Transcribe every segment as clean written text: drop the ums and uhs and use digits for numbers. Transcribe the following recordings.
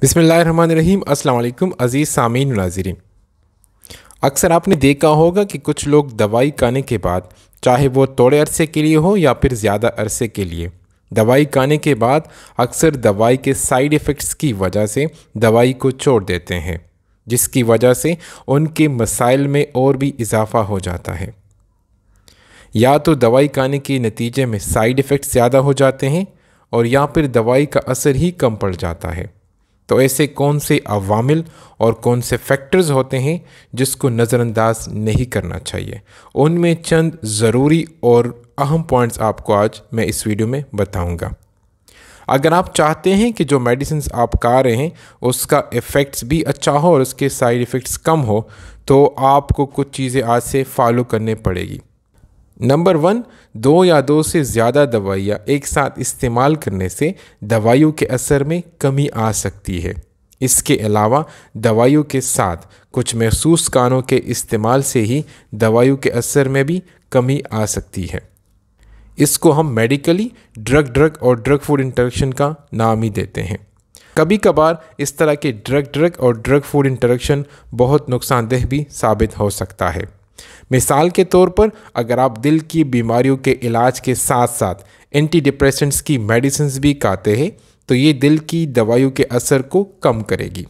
बिस्मिल्लाहिर्रहमानिर्रहीम। अस्सलाम वालेकुम अज़ीज़ सामीन नाज़रीन। अक्सर आपने देखा होगा कि कुछ लोग दवाई खाने के बाद, चाहे वो थोड़े अरसे के लिए हो या फिर ज़्यादा अरसे के लिए, दवाई खाने के बाद अक्सर दवाई के साइड इफ़ेक्ट्स की वजह से दवाई को छोड़ देते हैं, जिसकी वजह से उनके मसाइल में और भी इजाफ़ा हो जाता है। या तो दवाई खाने के नतीजे में साइड इफ़ेक्ट्स ज़्यादा हो जाते हैं और या फिर दवाई का असर ही कम पड़ जाता है। तो ऐसे कौन से अवामिल और कौन से फैक्टर्स होते हैं जिसको नज़रअंदाज नहीं करना चाहिए, उनमें चंद ज़रूरी और अहम पॉइंट्स आपको आज मैं इस वीडियो में बताऊंगा। अगर आप चाहते हैं कि जो मेडिसिन आप खा रहे हैं उसका इफ़ेक्ट्स भी अच्छा हो और उसके साइड इफ़ेक्ट्स कम हो, तो आपको कुछ चीज़ें आज से फॉलो करने पड़ेगी। नंबर 1, 2 या 2 से ज़्यादा दवाइयाँ एक साथ इस्तेमाल करने से दवाइयों के असर में कमी आ सकती है। इसके अलावा दवाइयों के साथ कुछ महसूस खानों के इस्तेमाल से ही दवाइयों के असर में भी कमी आ सकती है। इसको हम मेडिकली ड्रग और ड्रग फूड इंटरेक्शन का नाम ही देते हैं। कभी कभार इस तरह के ड्रग और ड्रग फूड इंटरेक्शन बहुत नुकसानदेह भी साबित हो सकता है। मिसाल के तौर पर, अगर आप दिल की बीमारियों के इलाज के साथ साथ एंटी डिप्रेसेंट्स की मेडिसिन भी खाते हैं तो ये दिल की दवाइयों के असर को कम करेगी।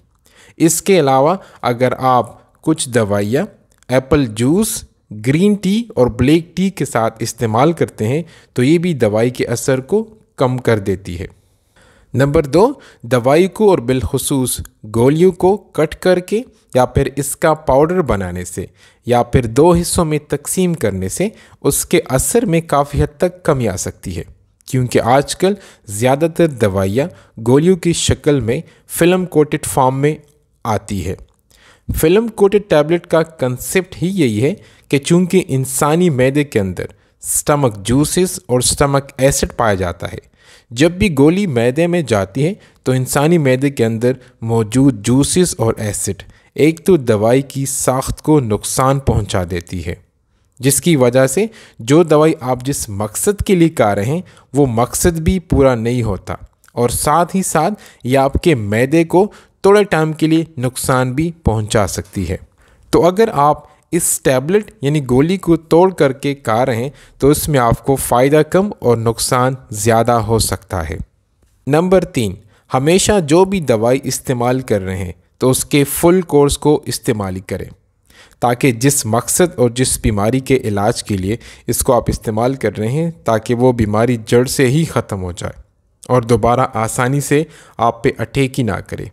इसके अलावा अगर आप कुछ दवाइयाँ एप्पल जूस, ग्रीन टी और ब्लैक टी के साथ इस्तेमाल करते हैं तो ये भी दवाई के असर को कम कर देती है। नंबर 2, दवाई को और बिलखुसूस गोलियों को कट करके या फिर इसका पाउडर बनाने से या फिर 2 हिस्सों में तकसीम करने से उसके असर में काफ़ी हद तक कमी आ सकती है, क्योंकि आजकल ज़्यादातर दवाइयाँ गोलियों की शक्ल में फ़िल्म कोटेड फॉर्म में आती है। फ़िल्म कोटेड टैबलेट का कंसेप्ट ही यही है कि चूँकि इंसानी मैदे के अंदर स्टमक जूसेस और स्टमक एसिड पाया जाता है, जब भी गोली मैदे में जाती है तो इंसानी मैदे के अंदर मौजूद जूसेस और एसिड एक तो दवाई की साख्त को नुकसान पहुंचा देती है, जिसकी वजह से जो दवाई आप जिस मकसद के लिए खा रहे हैं वो मकसद भी पूरा नहीं होता और साथ ही साथ ये आपके मैदे को थोड़े टाइम के लिए नुकसान भी पहुंचा सकती है। तो अगर आप इस टैबलेट यानी गोली को तोड़ करके खा रहे हैं तो इसमें आपको फ़ायदा कम और नुकसान ज़्यादा हो सकता है। नंबर 3, हमेशा जो भी दवाई इस्तेमाल कर रहे हैं तो उसके फुल कोर्स को इस्तेमाल करें, ताकि जिस मकसद और जिस बीमारी के इलाज के लिए इसको आप इस्तेमाल कर रहे हैं ताकि वो बीमारी जड़ से ही ख़त्म हो जाए और दोबारा आसानी से आप पे अटैक ही ना करे।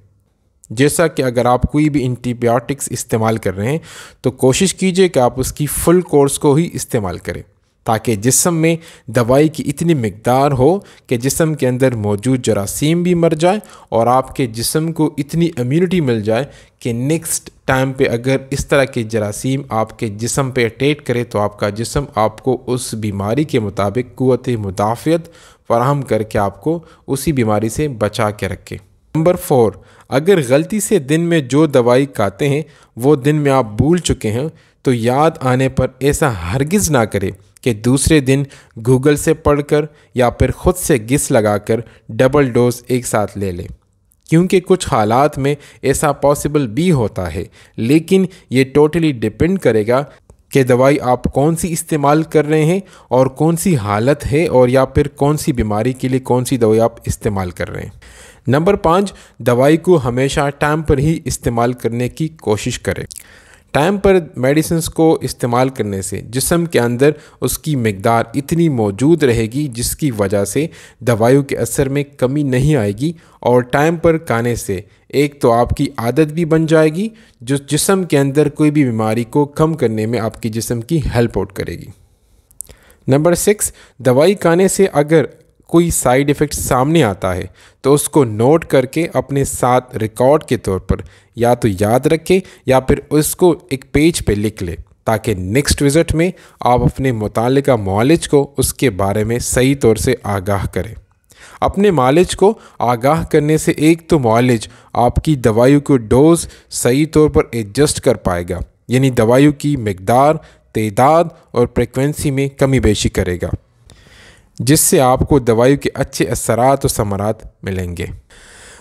जैसा कि अगर आप कोई भी एंटीबायोटिक्स इस्तेमाल कर रहे हैं तो कोशिश कीजिए कि आप उसकी फुल कोर्स को ही इस्तेमाल करें, ताकि जिस्म में दवाई की इतनी मिकदार हो कि जिस्म के अंदर मौजूद जरासीम भी मर जाए और आपके जिस्म को इतनी इम्यूनिटी मिल जाए कि नेक्स्ट टाइम पे अगर इस तरह के जरासीम आपके जिस्म पे अटैक करे तो आपका जिस्म आपको उस बीमारी के मुताबिक क़ुव्वत मुदाफ़ियत फराहम करके आपको उसी बीमारी से बचा के रखे। नंबर 4, अगर गलती से दिन में जो दवाई खाते हैं वो दिन में आप भूल चुके हैं तो याद आने पर ऐसा हरगिज़ ना करें कि दूसरे दिन गूगल से पढ़कर या फिर ख़ुद से गिस लगाकर डबल डोज एक साथ ले लें, क्योंकि कुछ हालात में ऐसा पॉसिबल भी होता है, लेकिन ये टोटली डिपेंड करेगा कि दवाई आप कौन सी इस्तेमाल कर रहे हैं और कौन सी हालत है और या फिर कौन सी बीमारी के लिए कौन सी दवाई आप इस्तेमाल कर रहे हैं। नंबर 5, दवाई को हमेशा टाइम पर ही इस्तेमाल करने की कोशिश करें। टाइम पर मेडिसिन को इस्तेमाल करने से जिस्म के अंदर उसकी मिकदार इतनी मौजूद रहेगी जिसकी वजह से दवाइयों के असर में कमी नहीं आएगी और टाइम पर खाने से एक तो आपकी आदत भी बन जाएगी जो जिस्म के अंदर कोई भी बीमारी को कम करने में आपकी जिस्म की हेल्प आउट करेगी। नंबर 6, दवाई खाने से अगर कोई साइड इफ़ेक्ट सामने आता है तो उसको नोट करके अपने साथ रिकॉर्ड के तौर पर या तो याद रखें या फिर उसको एक पेज पे लिख लें, ताकि नेक्स्ट विज़िट में आप अपने मुतालिका मुआलिज को उसके बारे में सही तौर से आगाह करें। अपने मालिज को आगाह करने से एक तो मुआलिज आपकी दवाइयों को डोज सही तौर पर एडजस्ट कर पाएगा, यानी दवाइयों की मिकदार, तादाद और फ्रिक्वेंसी में कमी बेशी करेगा, जिससे आपको दवाइयों के अच्छे असरात और समरात मिलेंगे।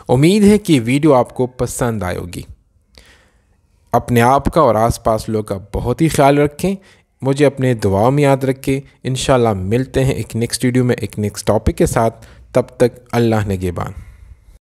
उम्मीद है कि वीडियो आपको पसंद आई होगी। अपने आप का और आसपास लोगों का बहुत ही ख्याल रखें। मुझे अपने दुआओं में याद रखें। इंशाल्लाह मिलते हैं एक नेक्स्ट वीडियो में एक नेक्स्ट टॉपिक के साथ। तब तक अल्लाह निगहबान।